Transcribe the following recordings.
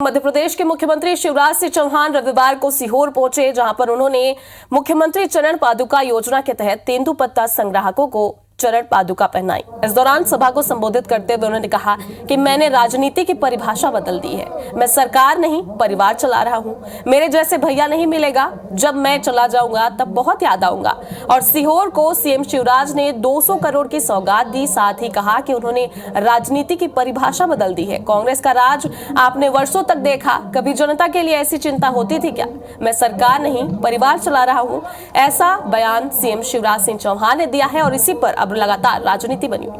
मध्य प्रदेश के मुख्यमंत्री शिवराज सिंह चौहान रविवार को सीहोर पहुंचे, जहां पर उन्होंने मुख्यमंत्री चरण पादुका योजना के तहत तेंदुपत्ता संग्राहकों को चरण पादुका पहनाई। इस दौरान सभा को संबोधित करते हुए उन्होंने कहा कि मैंने राजनीति की परिभाषा बदल दी है। मैं सरकार नहीं, परिवार चला रहा हूं। मेरे जैसे भैया नहीं मिलेगा। जब मैं चला जाऊंगा तब बहुत याद आऊंगा। और सीहोर को सीएम शिवराज ने 200 करोड़ की सौगात दी। साथ ही कहा कि उन्होंने राजनीति की परिभाषा बदल दी है। कांग्रेस का राज आपने वर्षों तक देखा, कभी जनता के लिए ऐसी चिंता होती थी क्या? मैं सरकार नहीं, परिवार चला रहा हूं। ऐसा बयान सीएम शिवराज सिंह चौहान ने दिया है और इसी पर अब लगातार राजनीति बनी हुई।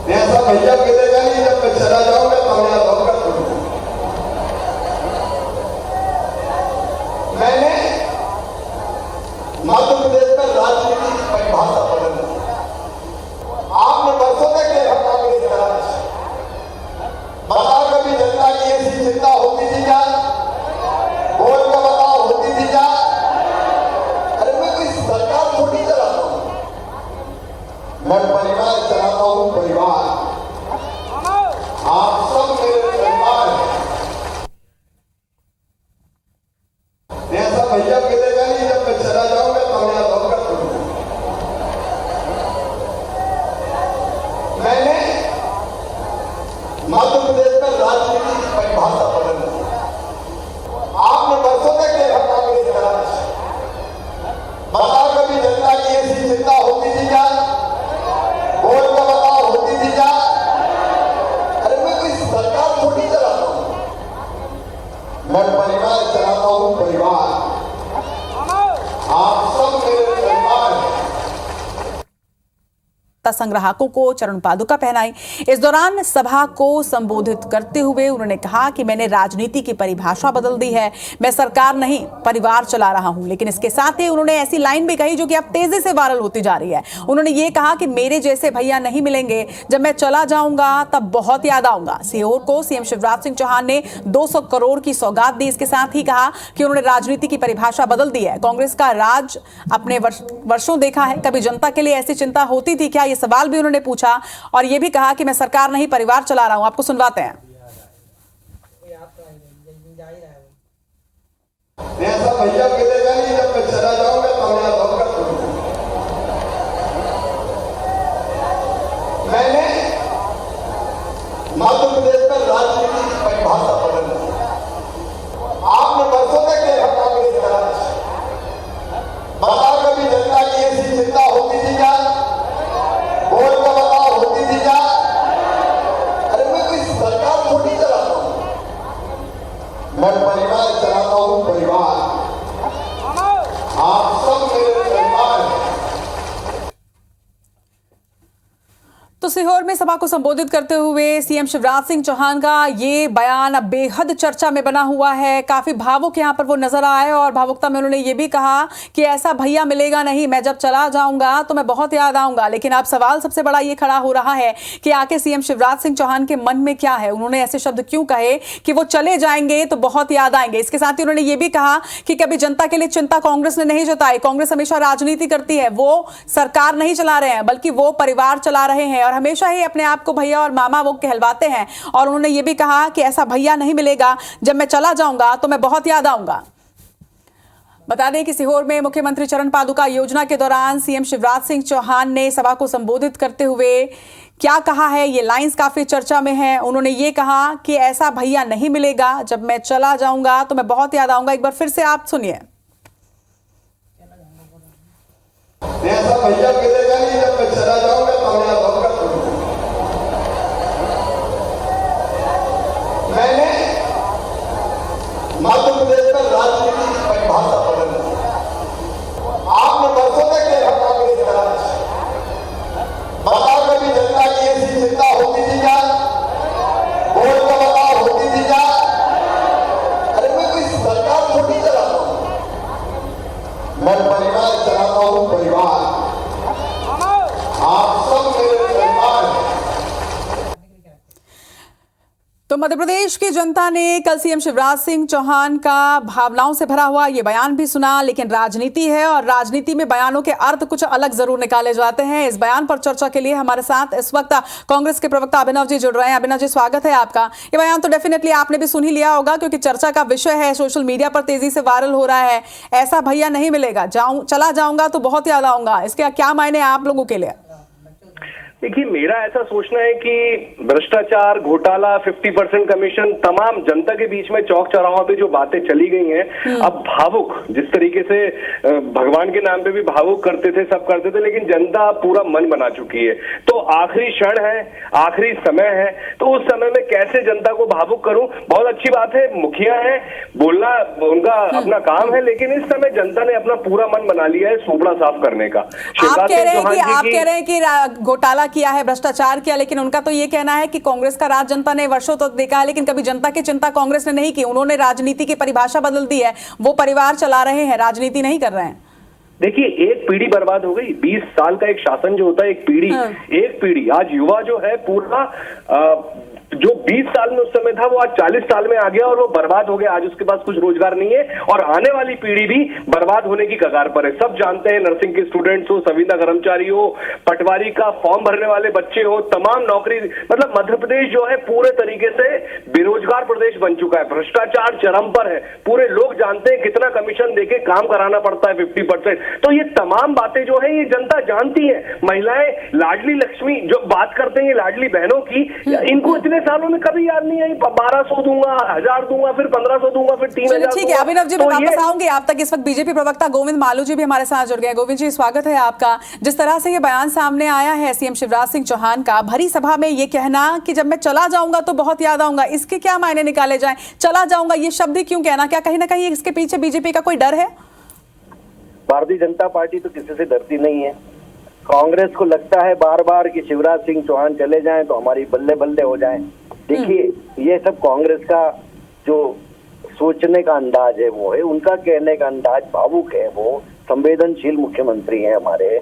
ऐसा भैया मिलेगा नहीं, जब मैं चला जाऊंगा तो मैं धोखा करूंगा। मैंने मध्य प्रदेश में राजनीति की परिभाषा बदल दी। आपने वर्षों तक देखा कांग्रेस का राज। बताओ कभी जनता की ऐसी चिंता होती थी क्या? बोल का बताओ होती थी क्या? अरे मैं कोई सरकार थोड़ी चलाता हूं, मैं परिवार चलाता हूं। परिवार, आप सब मेरे परिवार हैं। ऐसा भैया मिलेगा नहीं, जब मैं चला जाऊंगा तो मैं धोखा करूंगा। मैंने मध्य प्रदेश में राजनीति की परिभाषा बदल दी। आपने वर्षों तक देखा कांग्रेस का राज। बताओ कभी जनता की ऐसी चिंता होती थी क्या? बोल का बताओ होती थी क्या? अरे मैं कोई सरकार थोड़ी चलाता हूं, मैं परिवार चलाता हूं। परिवार, आप सब मेरे परिवार हैं। संग्राहकों को चरण पादुका पहनाई। इस दौरान सभा को संबोधित करते हुए उन्होंने कहा कि मैंने राजनीति की परिभाषा बदल दी है। मैं सरकार नहीं, परिवार चला रहा हूं। लेकिन इसके साथ ही उन्होंने ऐसी लाइन भी कही जो कि अब तेजी से वायरल होती जा रही है। उन्होंने ये कहा कि मेरे जैसे भैया नहीं मिलेंगे। जब मैं चला जाऊंगा तब बहुत याद आऊंगा। सीहोर को सीएम शिवराज सिंह चौहान ने 200 करोड़ की सौगात दी। इसके साथ ही कहा कि उन्होंने राजनीति की परिभाषा बदल दी है। कांग्रेस का राज अपने वर्षों देखा है, कभी जनता के लिए ऐसी चिंता होती थी क्या? ये सवाल भी उन्होंने पूछा और यह भी कहा कि मैं सरकार नहीं, परिवार चला रहा हूं। आपको सुनवाते हैं। ऐसा भैया मिलेगा नहीं, जब मैं चला जाऊंगा तो मैं धोखा करूंगा। मैंने मध्य प्रदेश में राजनीति की परिभाषा बदल दी। आपने वर्षों तक देखा कांग्रेस का राज। बताओ कभी जनता की ऐसी चिंता होती थी क्या? बोल का बताओ होती थी क्या? अरे मैं कोई सरकार थोड़ी चलाता हूं, मैं परिवार चलाता हूं। परिवार, आप सब मेरे परिवार हैं। तो सीहोर में सभा को संबोधित करते हुए सीएम शिवराज सिंह चौहान का ये बयान अब बेहद चर्चा में बना हुआ है। काफी भावुक यहां पर वो नजर आए और भावुकता में उन्होंने ये भी कहा कि ऐसा भैया मिलेगा नहीं। मैं जब चला जाऊंगा तो मैं बहुत याद आऊंगा। लेकिन अब सवाल सबसे बड़ा ये खड़ा हो रहा है कि आखिर सीएम शिवराज सिंह चौहान के मन में क्या है? उन्होंने ऐसे शब्द क्यों कहे कि वो चले जाएंगे तो बहुत याद आएंगे? इसके साथ ही उन्होंने ये भी कहा कि कभी जनता के लिए चिंता कांग्रेस ने नहीं जताई। कांग्रेस हमेशा राजनीति करती है। वो सरकार नहीं चला रहे हैं, बल्कि वो परिवार चला रहे हैं और हमेशा ही अपने आप को भैया और मामा वो कहलवाते हैं। और उन्होंने ये भी कहा कि ऐसा भैया नहीं मिलेगा। जब मैं चला जाऊंगा तो मैं बहुत याद आऊंगा। बता दें कि सीहोर में मुख्यमंत्री चरण पादुका योजना के दौरान सीएम शिवराज सिंह चौहान ने सभा को संबोधित करते हुए क्या कहा है, ये लाइंस काफी चर्चा में है। उन्होंने ये कहा कि ऐसा भैया नहीं मिलेगा। जब मैं चला जाऊंगा तो मैं बहुत याद आऊंगा। एक बार फिर से आप सुनिए। ऐसा भैया मिलेगा नहीं, जब मैं चला जाऊंगा तो मैं धोखा करूंगा। मैंने मध्य प्रदेश में राजनीति की परिभाषा बदल दी। आपने वर्षों तक देखा कांग्रेस का राज। बताओ कभी जनता की ऐसी चिंता होती थी क्या? बोल का बताओ होती थी क्या? अरे मैं कोई सरकार थोड़ी चलाता हूं, मैं परिवार चलाता हूं। परिवार, आप सब मेरे परिवार हैं। तो मध्य प्रदेश की जनता ने कल सीएम शिवराज सिंह चौहान का भावनाओं से भरा हुआ ये बयान भी सुना, लेकिन राजनीति है और राजनीति में बयानों के अर्थ कुछ अलग जरूर निकाले जाते हैं। इस बयान पर चर्चा के लिए हमारे साथ इस वक्त कांग्रेस के प्रवक्ता अभिनव जी जुड़ रहे हैं। अभिनव जी, स्वागत है आपका। ये बयान तो डेफिनेटली आपने भी सुन ही लिया होगा, क्योंकि चर्चा का विषय है, सोशल मीडिया पर तेजी से वायरल हो रहा है। ऐसा भैया नहीं मिलेगा, चला जाऊंगा तो बहुत याद आऊंगा। इसके क्या मायने आप लोगों के लिए? देखिए, मेरा ऐसा सोचना है कि भ्रष्टाचार, घोटाला, 50% कमीशन, तमाम जनता के बीच में चौक चौराहों पे जो बातें चली गई हैं, अब भावुक, जिस तरीके से भगवान के नाम पे भी भावुक करते थे, सब करते थे, लेकिन जनता पूरा मन बना चुकी है। तो आखिरी क्षण है, आखिरी समय है, तो उस समय में कैसे जनता को भावुक करूं? बहुत अच्छी बात है, मुखिया है, बोलना उनका अपना काम है, लेकिन इस समय जनता ने अपना पूरा मन बना लिया है सोपड़ा साफ करने का। आप कह रहे हैं कि घोटाला किया है, भ्रष्टाचार किया, लेकिन उनका तो ये कहना है कि कांग्रेस का राज जनता ने वर्षों तो देखा है, लेकिन कभी जनता की चिंता कांग्रेस ने नहीं की। उन्होंने राजनीति की परिभाषा बदल दी है, वो परिवार चला रहे हैं, राजनीति नहीं कर रहे हैं। देखिए, एक पीढ़ी बर्बाद हो गई। 20 साल का एक शासन जो होता है, एक पीढ़ी आज युवा जो है पूरा जो 20 साल में उस समय था, वो आज 40 साल में आ गया और वो बर्बाद हो गया। आज उसके पास कुछ रोजगार नहीं है और आने वाली पीढ़ी भी बर्बाद होने की कगार पर है। सब जानते हैं, नर्सिंग के स्टूडेंट्स हो, संविदा कर्मचारी हो, पटवारी का फॉर्म भरने वाले बच्चे हो, तमाम नौकरी, मतलब मध्य प्रदेश जो है पूरे तरीके से बेरोजगार प्रदेश बन चुका है। भ्रष्टाचार चरम पर है, पूरे लोग जानते हैं कितना कमीशन देके काम कराना पड़ता है, 50%। तो ये तमाम बातें जो है ये जनता जानती है। महिलाएं लाडली लक्ष्मी जो बात करते हैं, लाडली बहनों की, इनको इतने सालों में कभी याद नहीं आई। 1200 दूंगा, 1000 दूंगा, फिर 1500 दूंगा, फिर 3000। ठीक है अभिनव जी, मैं वापस आऊंगी आप तक। इस वक्त बीजेपी प्रवक्ता गोविंद मालू जी भी हमारे साथ जुड़ गए। गोविंद जी, स्वागत है आपका। जिस तरह से ये बयान सामने आया है सीएम शिवराज सिंह चौहान का, भरी सभा में ये कहना कि जब मैं चला जाऊंगा तो बहुत याद आऊंगा, इसके क्या मायने निकाले जाए? चला जाऊंगा ये शब्द ही क्यों कहना? क्या कहीं ना कहीं इसके पीछे बीजेपी का कोई डर है? भारतीय जनता पार्टी तो किसी से डरती नहीं है। कांग्रेस को लगता है बार बार कि शिवराज सिंह चौहान चले जाएं तो हमारी बल्ले बल्ले हो जाएं। देखिए, ये सब कांग्रेस का जो सोचने का अंदाज है वो है, उनका कहने का अंदाज भावुक है। वो संवेदनशील मुख्यमंत्री हैं हमारे,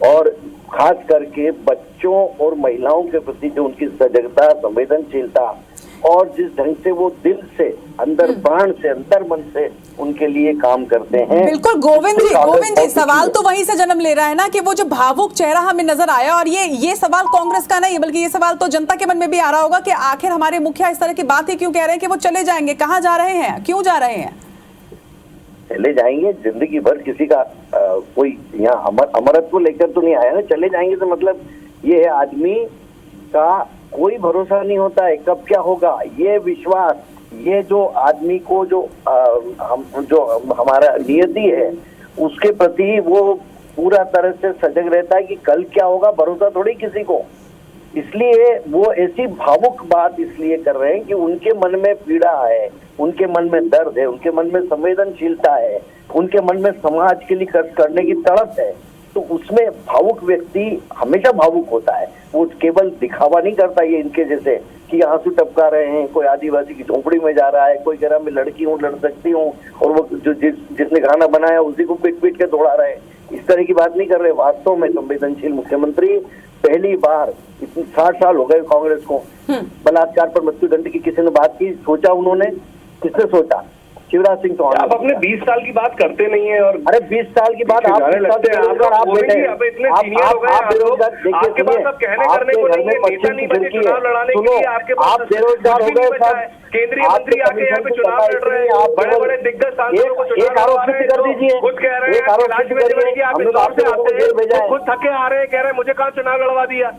और खास करके बच्चों और महिलाओं के प्रति जो उनकी सजगता, संवेदनशीलता और जिस ढंग से वो दिल से, अंदर प्राण से, अंतर मन से उनके लिए काम करते हैं। बिल्कुल गोविंद जी, सवाल तो वहीं से जन्म ले रहा है ना कि वो जो भावुक चेहरा हमें नजर आया, और ये सवाल कांग्रेस का नहीं बल्कि ये सवाल तो जनता के मन में भी आ रहा होगा कि आखिर हमारे मुखिया इस तरह की बात ही क्यों कह रहे हैं कि वो चले जाएंगे? कहाँ जा रहे हैं, क्यों जा रहे हैं? चले जाएंगे, जिंदगी भर किसी का कोई यहाँ अमरत्व लेकर तो नहीं आया ना। चले जाएंगे तो मतलब ये है, आदमी का कोई भरोसा नहीं होता है कब क्या होगा। ये विश्वास, ये जो आदमी को जो हमारा नियति है उसके प्रति वो पूरा तरह से सजग रहता है कि कल क्या होगा, भरोसा थोड़ी किसी को। इसलिए वो ऐसी भावुक बात इसलिए कर रहे हैं कि उनके मन में पीड़ा है, उनके मन में दर्द है, उनके मन में संवेदनशीलता है, उनके मन में समाज के लिए कुछ करने की तड़प है। तो उसमें भावुक व्यक्ति हमेशा भावुक होता है, वो केवल दिखावा नहीं करता ये इनके जैसे कि आंसू टपका रहे हैं, कोई आदिवासी की झोंपड़ी में जा रहा है, कोई कह रहा मैं लड़की हूँ, लड़ सकती हूँ, और वो जो जिसने गाना बनाया उसी को पीट पीट के दौड़ा रहे। इस तरह की बात नहीं कर रहे। वास्तव में संवेदनशील मुख्यमंत्री, पहली बार इतने 60 साल हो गए कांग्रेस को, बलात्कार पर मृत्युदंड की किसी ने बात की? सोचा उन्होंने? किसने सोचा? शिवराज सिंह चौहान। आप अपने 20 साल की बात करते नहीं है। और अरे 20 साल की बात आप बेरोजगार, आपके पास अब कहने करने को नहीं है, नेता नहीं बचे चुनाव लड़ाने के लिए। आपके पास बेरोजगार हो गए सब, केंद्रीय मंत्री आके यहाँ पे चुनाव लड़ रहे हैं, बड़े बड़े दिग्गज सांसदों को एक आरोप सिद्ध कर दीजिए, खुद कह रहे हैं खुद थके आ रहे हैं, कह रहे हैं मुझे कहाँ चुनाव लड़वा दिया।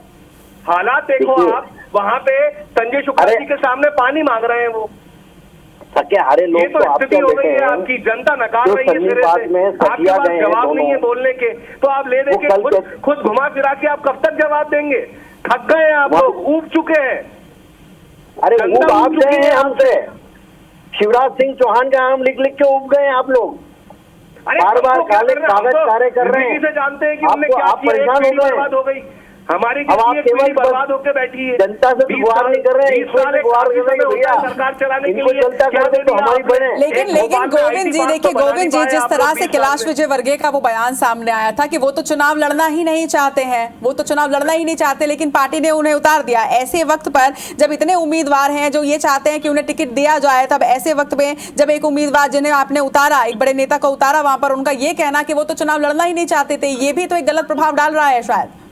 हालात देखो आप, वहाँ पे संजय शुक्ला जी के सामने पानी मांग रहे हैं वो। थके हारे लोग तो स्थिति हो गई है आपकी, जनता नकार रही है सिरे से, आपके पास जवाब नहीं है बोलने के। तो आप ले देके खुद घुमा फिरा के आप कब तक जवाब देंगे? थक गए हैं आप लोग, ऊब चुके हैं। अरे ऊब आप गए हैं हमसे, शिवराज सिंह चौहान का नाम लिख लिख के ऊब गए आप लोग। बार बार काले कागज कार्य कर रहे हैं, से जानते हैं कि उन्होंने क्या किया, एक पीढ़ी बर्बाद हो गई। हमारी अब आप किसी एक केवल पीढ़ी बर्बाद होकर बैठी है। जनता से तो गुहार नहीं कर रहे हैं, ईश्वर से गुहार कर रहे हैं भैया। सरकार चलाने के इनको लिए जनता क्या करते दे तो दिया हमारी आपने? बने। लेकिन एक भोपाल में गोविंद IT जी पार्क देखिए, तो बना गोविंद जी नहीं जिस पाए तरह आप से लोग कैलाश 20 साल विजय वर्गीय का वो बयान सामने आया था कि वो तो चुनाव लड़ना ही नहीं चाहते हैं, वो तो चुनाव लड़ना ही नहीं चाहते, लेकिन पार्टी ने उन्हें उतार दिया। ऐसे वक्त पर जब इतने उम्मीदवार हैं जो ये चाहते हैं कि उन्हें टिकट दिया जाए, तब ऐसे वक्त में जब एक उम्मीदवार जिन्हें आपने उतारा, एक बड़े नेता को उतारा, वहां पर उनका ये कहना कि वो तो चुनाव लड़ना ही नहीं चाहते थे, ये भी तो एक गलत प्रभाव डाल रहा है शायद।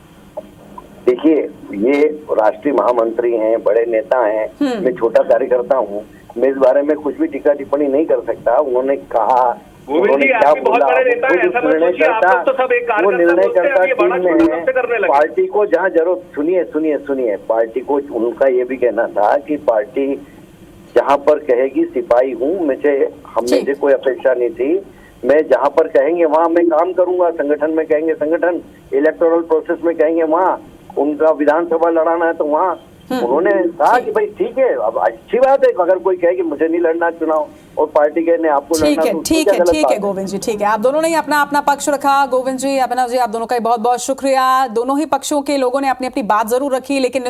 देखिए, ये राष्ट्रीय महामंत्री हैं, बड़े नेता हैं, मैं छोटा कार्यकर्ता हूँ, मैं इस बारे में कुछ भी टीका टिप्पणी नहीं कर सकता। उन्होंने कहा, गोविंद उन्होंने जी, क्या आप भी बहुत बोला, बड़े नेता हैं, ऐसा मत निर्णय सोचिए, आप लोग तो सब एक करता, वो कार्यकर्ता निर्णय बोलते हैं, करता अब ये बड़ा टीम में छोटा सबसे करने है। लगे। पार्टी को जहाँ जरूरत, सुनिए, पार्टी को उनका ये भी कहना था कि पार्टी जहाँ पर कहेगी सिपाही हूँ, हमने से कोई अपेक्षा नहीं थी, मैं जहाँ पर कहेंगे वहाँ मैं काम करूंगा, संगठन में कहेंगे संगठन, इलेक्टोरल प्रोसेस में कहेंगे वहाँ, उनका विधानसभा लड़ाना है तो वहाँ। उन्होंने कहा कि भाई ठीक है, अब अच्छी बात है अगर कोई कहे कि मुझे नहीं लड़ना चुनाव और पार्टी के ने आपको लड़ना, तो ठीक है गोविंद जी, ठीक है, आप दोनों ने ही अपना अपना पक्ष रखा। गोविंद जी, अभिनव जी, आप दोनों का बहुत बहुत शुक्रिया। दोनों ही पक्षों के लोगों ने अपनी अपनी बात जरूर रखी, लेकिन